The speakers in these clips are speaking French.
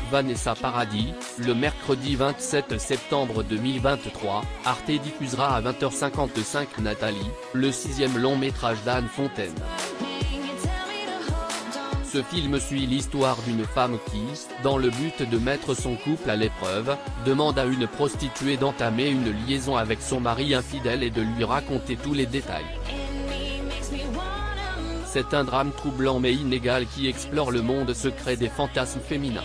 Vanessa Paradis, le mercredi 27 septembre 2023, Arte diffusera à 20h55 Nathalie, le 6e long métrage d'Anne Fontaine. Ce film suit l'histoire d'une femme qui, dans le but de mettre son couple à l'épreuve, demande à une prostituée d'entamer une liaison avec son mari infidèle et de lui raconter tous les détails. C'est un drame troublant mais inégal qui explore le monde secret des fantasmes féminins.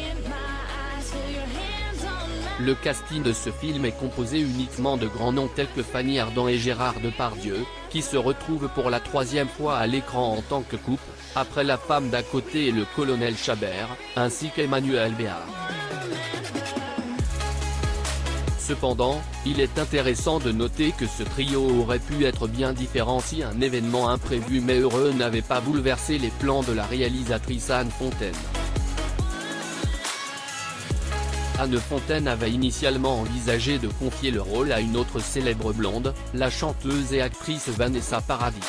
Le casting de ce film est composé uniquement de grands noms tels que Fanny Ardant et Gérard Depardieu, qui se retrouvent pour la 3e fois à l'écran en tant que couple, après La femme d'à côté et Le colonel Chabert, ainsi qu'Emmanuel Béard. Cependant, il est intéressant de noter que ce trio aurait pu être bien différent si un événement imprévu mais heureux n'avait pas bouleversé les plans de la réalisatrice Anne Fontaine. Anne Fontaine avait initialement envisagé de confier le rôle à une autre célèbre blonde, la chanteuse et actrice Vanessa Paradis.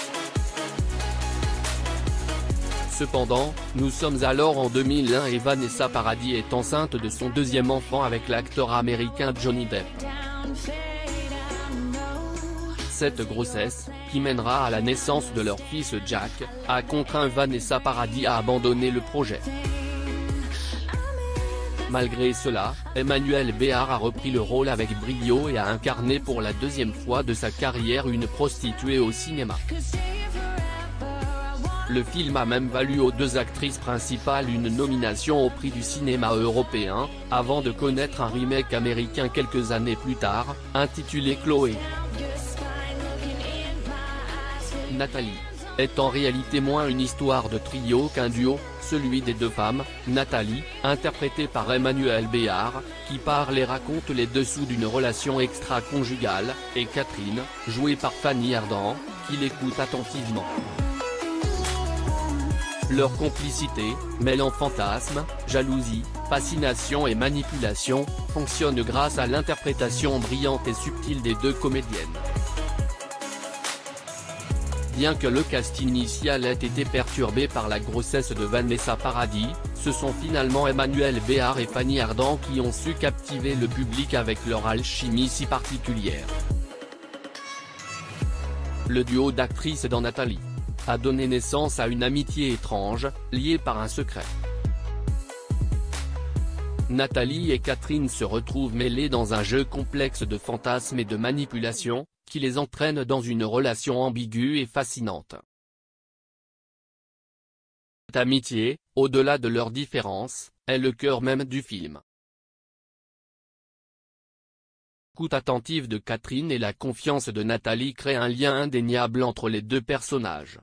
Cependant, nous sommes alors en 2001 et Vanessa Paradis est enceinte de son 2e enfant avec l'acteur américain Johnny Depp. Cette grossesse, qui mènera à la naissance de leur fils Jack, a contraint Vanessa Paradis à abandonner le projet. Malgré cela, Emmanuel Béard a repris le rôle avec brio et a incarné pour la 2e fois de sa carrière une prostituée au cinéma. Le film a même valu aux 2 actrices principales une nomination au prix du cinéma européen, avant de connaître un remake américain quelques années plus tard, intitulé Chloé. Nathalie est en réalité moins une histoire de trio qu'un duo, celui des 2 femmes, Nathalie, interprétée par Emmanuel Béard, qui parle et raconte les dessous d'une relation extra-conjugale, et Catherine, jouée par Fanny Ardant, qui l'écoute attentivement. Leur complicité, mêlant fantasme, jalousie, fascination et manipulation, fonctionne grâce à l'interprétation brillante et subtile des 2 comédiennes. Bien que le cast initial ait été perturbé par la grossesse de Vanessa Paradis, ce sont finalement Emmanuel Béard et Fanny Ardant qui ont su captiver le public avec leur alchimie si particulière. Le duo d'actrices dans Nathalie a donné naissance à une amitié étrange, liée par un secret. Nathalie et Catherine se retrouvent mêlées dans un jeu complexe de fantasmes et de manipulation, qui les entraîne dans une relation ambiguë et fascinante. Cette amitié, au-delà de leurs différences, est le cœur même du film. L'écoute attentive de Catherine et la confiance de Nathalie créent un lien indéniable entre les 2 personnages.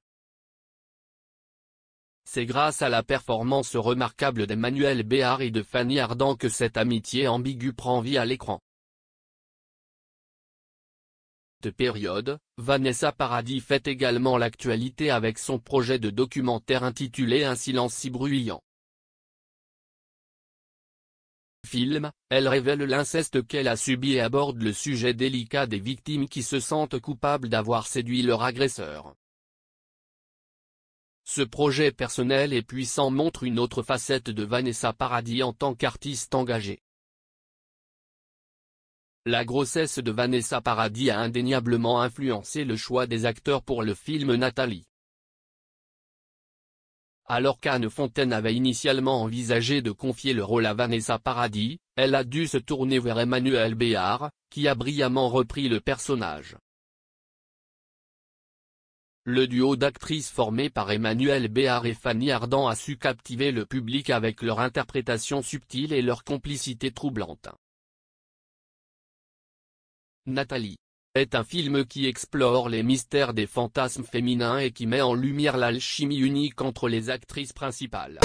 C'est grâce à la performance remarquable d'Emmanuel Béard et de Fanny Ardant que cette amitié ambiguë prend vie à l'écran. Cette période, Vanessa Paradis fait également l'actualité avec son projet de documentaire intitulé Un silence si bruyant. Film, elle révèle l'inceste qu'elle a subi et aborde le sujet délicat des victimes qui se sentent coupables d'avoir séduit leur agresseur. Ce projet personnel et puissant montre une autre facette de Vanessa Paradis en tant qu'artiste engagée. La grossesse de Vanessa Paradis a indéniablement influencé le choix des acteurs pour le film Nathalie. Alors qu'Anne Fontaine avait initialement envisagé de confier le rôle à Vanessa Paradis, elle a dû se tourner vers Emmanuel Béard, qui a brillamment repris le personnage. Le duo d'actrices formé par Emmanuel Béard et Fanny Ardant a su captiver le public avec leur interprétation subtile et leur complicité troublante. Nathalie est un film qui explore les mystères des fantasmes féminins et qui met en lumière l'alchimie unique entre les actrices principales.